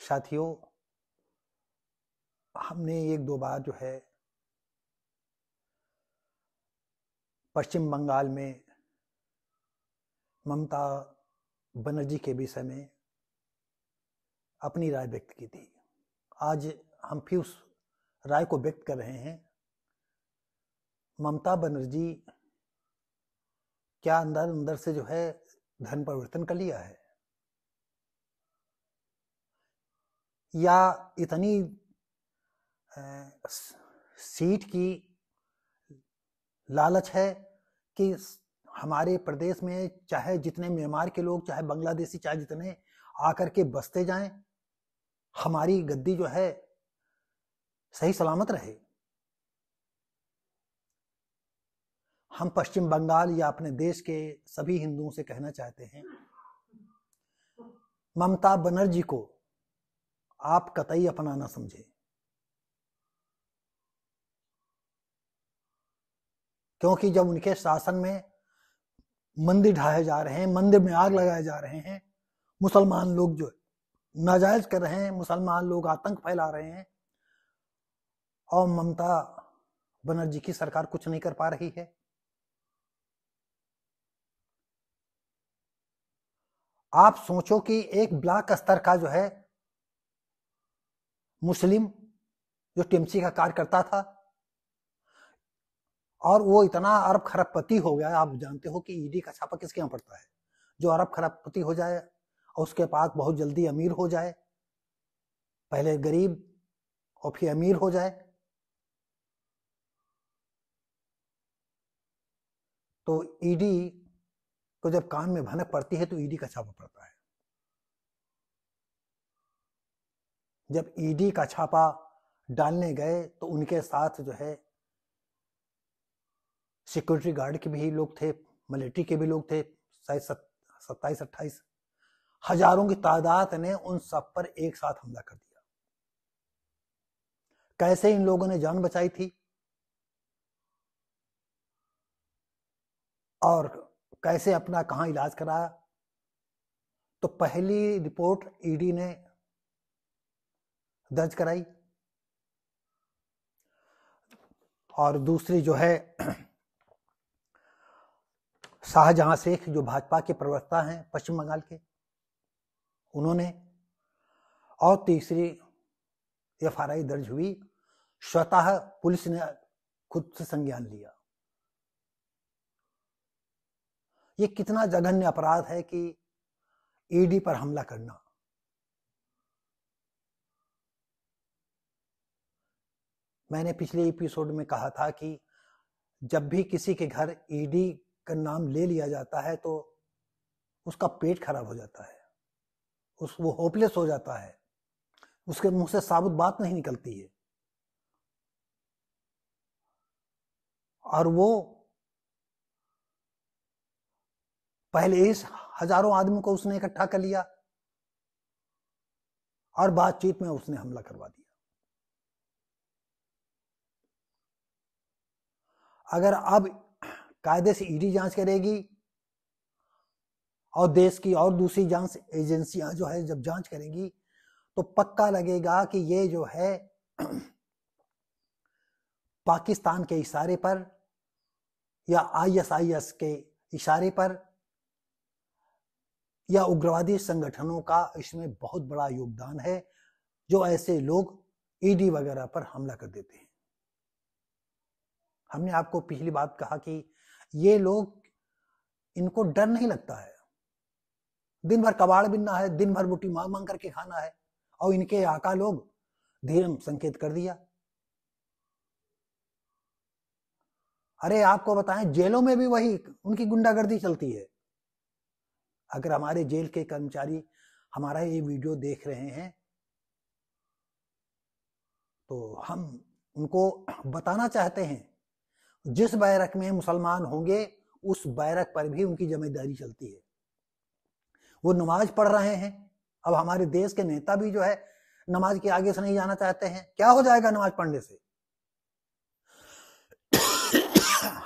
साथियों, हमने एक दो बार जो है पश्चिम बंगाल में ममता बनर्जी के विषय में अपनी राय व्यक्त की थी। आज हम फिर उस राय को व्यक्त कर रहे हैं। ममता बनर्जी क्या अंदर अंदर से जो है धर्म परिवर्तन कर लिया है, या इतनी सीट की लालच है कि हमारे प्रदेश में चाहे जितने म्यांमार के लोग, चाहे बांग्लादेशी, चाहे जितने आकर के बसते जाएं, हमारी गद्दी जो है सही सलामत रहे। हम पश्चिम बंगाल या अपने देश के सभी हिंदुओं से कहना चाहते हैं, ममता बनर्जी को आप कतई अपना ना समझे, क्योंकि जब उनके शासन में मंदिर ढाए जा रहे हैं, मंदिर में आग लगाए जा रहे हैं, मुसलमान लोग जो नाजायज कर रहे हैं, मुसलमान लोग आतंक फैला रहे हैं, और ममता बनर्जी की सरकार कुछ नहीं कर पा रही है। आप सोचो कि एक ब्लॉक स्तर का जो है मुस्लिम जो टीएमसी का कार्यकर्ता था, और वो इतना अरब खरबपति हो गया। आप जानते हो कि ईडी का छापा किसके यहाँ पड़ता है? जो अरब खरबपति हो जाए और उसके पास बहुत जल्दी अमीर हो जाए, पहले गरीब और फिर अमीर हो जाए, तो ईडी को जब कान में भनक पड़ती है तो ईडी का छापा पड़ता है। जब ईडी का छापा डालने गए तो उनके साथ जो है सिक्योरिटी गार्ड के भी लोग थे, मिलिट्री के भी लोग थे, शायद 27-28 हजारों की तादाद ने उन सब पर एक साथ हमला कर दिया। कैसे इन लोगों ने जान बचाई थी और कैसे अपना कहां इलाज कराया? तो पहली रिपोर्ट ईडी ने दर्ज कराई, और दूसरी जो है शाहजहां शेख जो भाजपा के प्रवक्ता हैं पश्चिम बंगाल के, उन्होंने, और तीसरी एफआईआर दर्ज हुई, स्वतः पुलिस ने खुद से संज्ञान लिया। ये कितना जघन्य अपराध है कि ईडी पर हमला करना। मैंने पिछले एपिसोड में कहा था कि जब भी किसी के घर ईडी का नाम ले लिया जाता है तो उसका पेट खराब हो जाता है, वो होपलेस हो जाता है, उसके मुंह से साबुत बात नहीं निकलती है, और वो पहले इस हजारों आदमी को उसने इकट्ठा कर लिया और बातचीत में उसने हमला करवा दिया। अगर अब कायदे से ईडी जांच करेगी और देश की और दूसरी जांच एजेंसियां जो है जब जांच करेंगी, तो पक्का लगेगा कि ये जो है पाकिस्तान के इशारे पर या आईएसआईएस के इशारे पर या उग्रवादी संगठनों का इसमें बहुत बड़ा योगदान है, जो ऐसे लोग ईडी वगैरह पर हमला कर देते हैं। हमने आपको पिछली बात कहा कि ये लोग, इनको डर नहीं लगता है, दिन भर कबाड़ बिनना है, दिन भर रोटी मांग मांग करके खाना है, और इनके आका लोग धीरम संकेत कर दिया। अरे आपको बताएं, जेलों में भी वही उनकी गुंडागर्दी चलती है। अगर हमारे जेल के कर्मचारी हमारा ये वीडियो देख रहे हैं तो हम उनको बताना चाहते हैं, जिस बैरक में मुसलमान होंगे उस बैरक पर भी उनकी जिम्मेदारी चलती है। वो नमाज पढ़ रहे हैं, अब हमारे देश के नेता भी जो है नमाज के आगे से नहीं जाना चाहते हैं। क्या हो जाएगा नमाज पढ़ने से?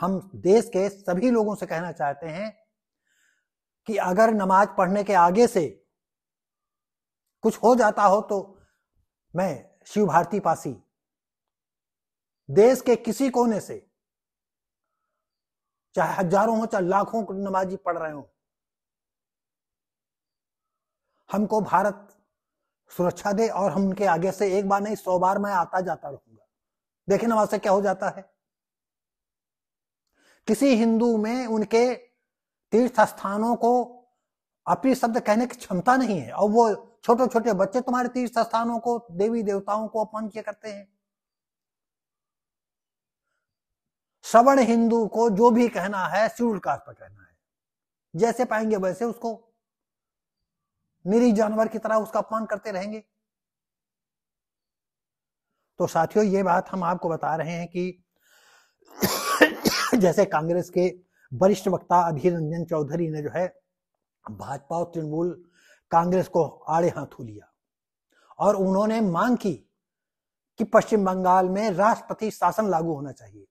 हम देश के सभी लोगों से कहना चाहते हैं कि अगर नमाज पढ़ने के आगे से कुछ हो जाता हो तो मैं शिव भारती पासी देश के किसी कोने से, चाहे हजारों हो चाहे लाखों नमाजी पढ़ रहे हो, हमको भारत सुरक्षा दे और हम उनके आगे से एक बार नहीं 100 बार मैं आता जाता रहूंगा। देखे नमाज से क्या हो जाता है। किसी हिंदू में उनके तीर्थ स्थानों को अपनी शब्द कहने की क्षमता नहीं है, और वो छोटे छोटे बच्चे तुम्हारे तीर्थ स्थानों को, देवी देवताओं को अपमान किया करते हैं। सवर्ण हिंदू को जो भी कहना है शेड्यूल कास्ट पर कहना है, जैसे पाएंगे वैसे उसको निरीह जानवर की तरह उसका अपमान करते रहेंगे। तो साथियों, ये बात हम आपको बता रहे हैं कि जैसे कांग्रेस के वरिष्ठ वक्ता अधीर रंजन चौधरी ने जो है भाजपा और तृणमूल कांग्रेस को आड़े हाथों लिया और उन्होंने मांग की कि पश्चिम बंगाल में राष्ट्रपति शासन लागू होना चाहिए।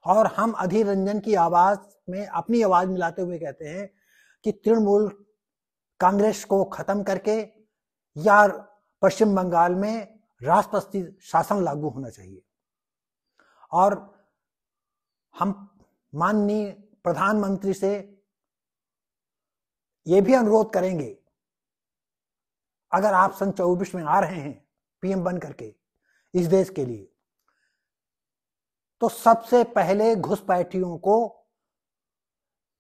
और हम अधीर रंजन की आवाज में अपनी आवाज मिलाते हुए कहते हैं कि तृणमूल कांग्रेस को खत्म करके या पश्चिम बंगाल में राष्ट्रपति शासन लागू होना चाहिए। और हम माननीय प्रधानमंत्री से यह भी अनुरोध करेंगे, अगर आप सन 24 में आ रहे हैं पीएम बन करके इस देश के लिए, तो सबसे पहले घुसपैठियों को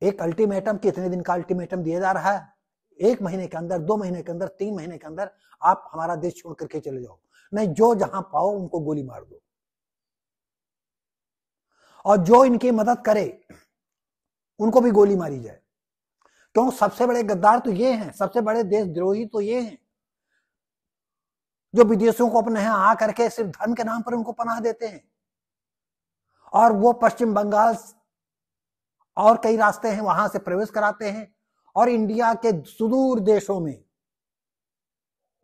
एक अल्टीमेटम, कितने दिन का अल्टीमेटम दिया जा रहा है, 1 महीने के अंदर, 2 महीने के अंदर, 3 महीने के अंदर आप हमारा देश छोड़ करके चले जाओ, नहीं जो जहां पाओ उनको गोली मार दो। और जो इनकी मदद करे उनको भी गोली मारी जाए। क्यों? सबसे बड़े गद्दार तो ये हैं, सबसे बड़े देशद्रोही तो ये हैं जो विदेशियों को अपने यहां आ करके सिर्फ धर्म के नाम पर उनको पनाह देते हैं। और वो पश्चिम बंगाल और कई रास्ते हैं वहां से प्रवेश कराते हैं और इंडिया के सुदूर देशों में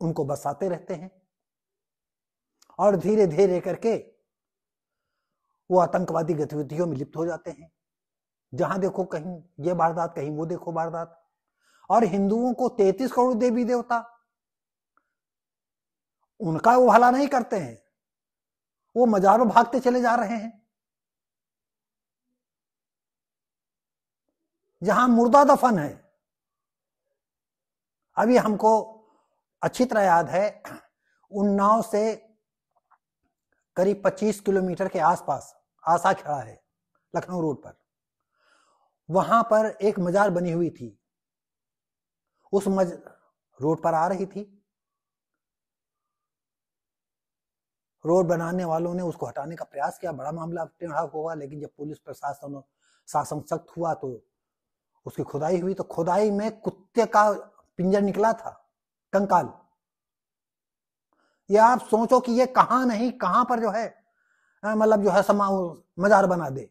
उनको बसाते रहते हैं और धीरे धीरे करके वो आतंकवादी गतिविधियों में लिप्त हो जाते हैं। जहां देखो कहीं ये वारदात, कहीं वो देखो वारदात। और हिंदुओं को 33 करोड़ देवी देवता, उनका वो भला नहीं करते हैं, वो मजारों भागते चले जा रहे हैं। जहां मुर्दा दफन है, अभी हमको अच्छी तरह याद है, उन्नाव से करीब 25 किलोमीटर के आसपास आशा खेड़ा है, लखनऊ रोड पर, वहां पर एक मजार बनी हुई थी। उस रोड पर आ रही थी, रोड बनाने वालों ने उसको हटाने का प्रयास किया, बड़ा मामला टेढ़ा हुआ। लेकिन जब पुलिस प्रशासन और शासन सख्त हुआ तो उसकी खुदाई हुई, तो खुदाई में कुत्ते का पिंजर निकला था, कंकाल। ये आप सोचो कि ये कहां नहीं कहां पर जो है मतलब जो है मजार बना दे।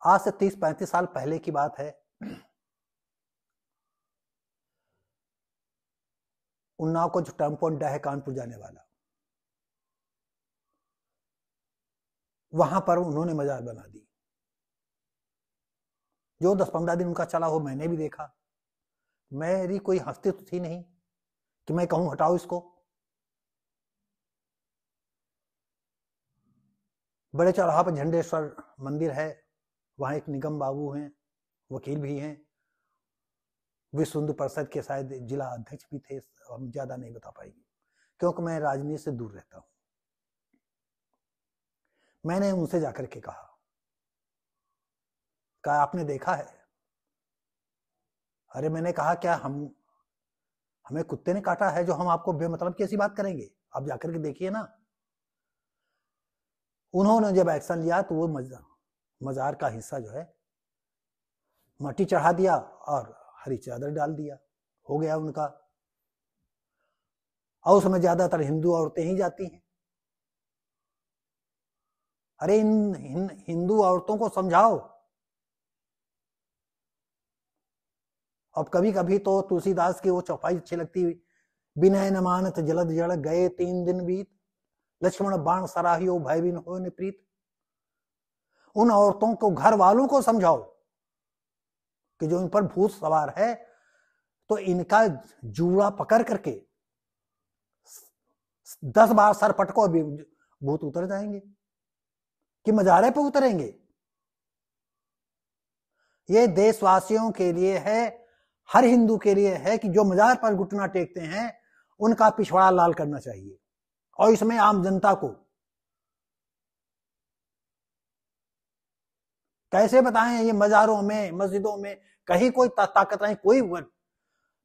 आज से 30-35 साल पहले की बात है, उन्नाव को जो टर्म अड्डा है कानपुर जाने वाला, वहां पर उन्होंने मजार बना दी। जो 10-15 दिन उनका चला हो मैंने भी देखा। मेरी कोई हस्ती तो थी नहीं कि मैं कहूं हटाओ इसको। बड़े चौराहा पर झंडेश्वर मंदिर है, वहां एक निगम बाबू हैं, वकील भी हैं, विश्व हिंदू परिषद के शायद जिला अध्यक्ष भी थे। हम ज्यादा नहीं बता पाएंगे क्योंकि मैं राजनीति से दूर रहता हूं। मैंने उनसे जाकर के कहा आपने देखा है? अरे मैंने कहा क्या हमें कुत्ते ने काटा है जो हम आपको बेमतलब की ऐसी बात करेंगे? आप जाकर के देखिए ना। उन्होंने जब एक्शन लिया तो वो मजार का हिस्सा जो है मट्टी चढ़ा दिया और हरी चादर डाल दिया, हो गया उनका। और उसमें ज्यादातर हिंदू औरतें ही जाती हैं। अरे इन हिंदू औरतों को समझाओ। अब कभी कभी तो तुलसीदास की वो चौपाई अच्छी लगती, विनय न मानत जलद जड़ गए 3 दिन बीत, लक्ष्मण बाण सराहियो भय बिन हो निप्रीत। उन औरतों को, घर वालों को समझाओ कि जो इन पर भूत सवार है, तो इनका जूड़ा पकड़ करके 10 बार सर पटको अभी भूत उतर जाएंगे कि मजारे पे उतरेंगे। ये देशवासियों के लिए है, हर हिंदू के लिए है कि जो मजार पर घुटना टेकते हैं उनका पिछवाड़ा लाल करना चाहिए। और इसमें आम जनता को कैसे बताएं, ये मजारों में मस्जिदों में कहीं कोई ताकत नहीं। कोई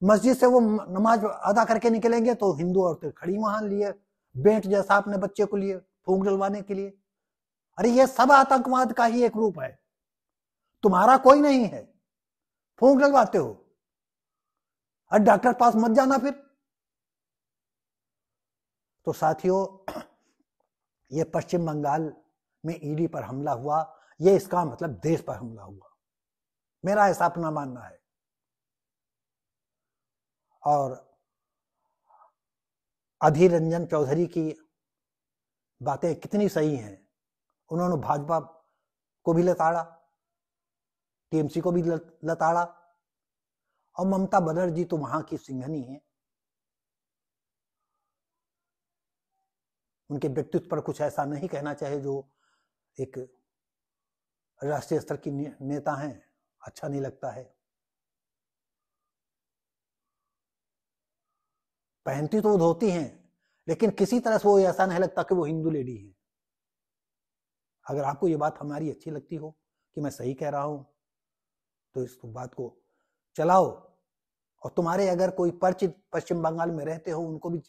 मस्जिद से वो नमाज अदा करके निकलेंगे तो हिंदू औरतें खड़ी वहां लिए बेंट जैसा अपने बच्चे को लिए फूंक डलवाने के लिए। अरे ये सब आतंकवाद का ही एक रूप है, तुम्हारा कोई नहीं है, फूंक डलवाते हो। अरे डॉक्टर पास मत जाना फिर। तो साथियों, ये पश्चिम बंगाल में ईडी पर हमला हुआ, ये इसका मतलब देश पर हमला हुआ, मेरा ऐसा अपना मानना है। और अधीर रंजन चौधरी की बातें कितनी सही हैं। उन्होंने भाजपा को भी लताड़ा, टीएमसी को भी लताड़ा, और ममता बनर्जी तो वहां की सिंघनी है। उनके व्यक्तित्व पर कुछ ऐसा नहीं कहना चाहिए जो एक राष्ट्रीय स्तर की नेता हैं, अच्छा नहीं लगता है। पहनती तो वो धोती हैं, लेकिन किसी तरह से वो ऐसा नहीं लगता कि वो हिंदू लेडी है। अगर आपको ये बात हमारी अच्छी लगती हो कि मैं सही कह रहा हूं तो इस बात को चलाओ। और तुम्हारे अगर कोई परिचित पश्चिम बंगाल में रहते हो उनको भी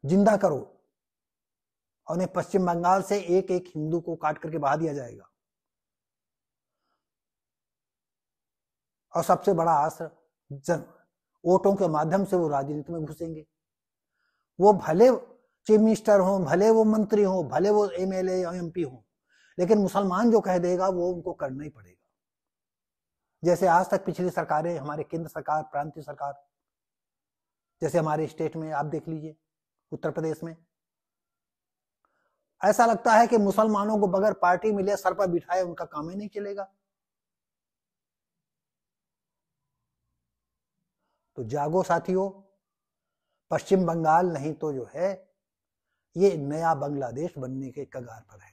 जिंदा करो, और उन्हें पश्चिम बंगाल से एक एक हिंदू को काट करके बहा दिया जाएगा। और सबसे बड़ा आसर वोटों के माध्यम से वो राजनीति में घुसेंगे। वो भले चीफ मिनिस्टर हो, भले वो मंत्री हो, भले वो एमएलए या एमपी हो, लेकिन मुसलमान जो कह देगा वो उनको करना ही पड़ेगा। जैसे आज तक पिछली सरकारें, हमारे केंद्र सरकार, प्रांतीय सरकार, जैसे हमारे स्टेट में आप देख लीजिए, उत्तर प्रदेश में ऐसा लगता है कि मुसलमानों को बगैर पार्टी मिले सर पर बिठाए उनका काम ही नहीं चलेगा। तो जागो साथियों, पश्चिम बंगाल नहीं तो जो है ये नया बांग्लादेश बनने के कगार पर है।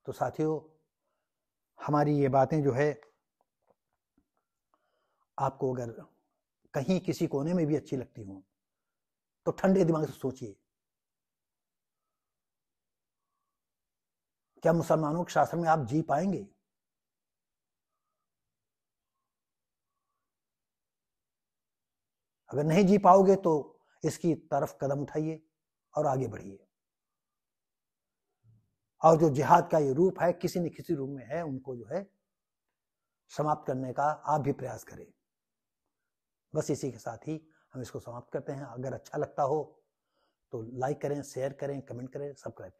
तो साथियों, हमारी ये बातें जो है आपको अगर कहीं किसी कोने में भी अच्छी लगती हो तो ठंडे दिमाग से सोचिए, क्या मुसलमानों के शासन में आप जी पाएंगे? अगर नहीं जी पाओगे तो इसकी तरफ कदम उठाइए और आगे बढ़िए। और जो जिहाद का ये रूप है, किसी न किसी रूप में है, उनको जो है समाप्त करने का आप भी प्रयास करें। बस इसी के साथ ही हम इसको समाप्त करते हैं। अगर अच्छा लगता हो तो लाइक करें, शेयर करें, कमेंट करें, सब्सक्राइब करें।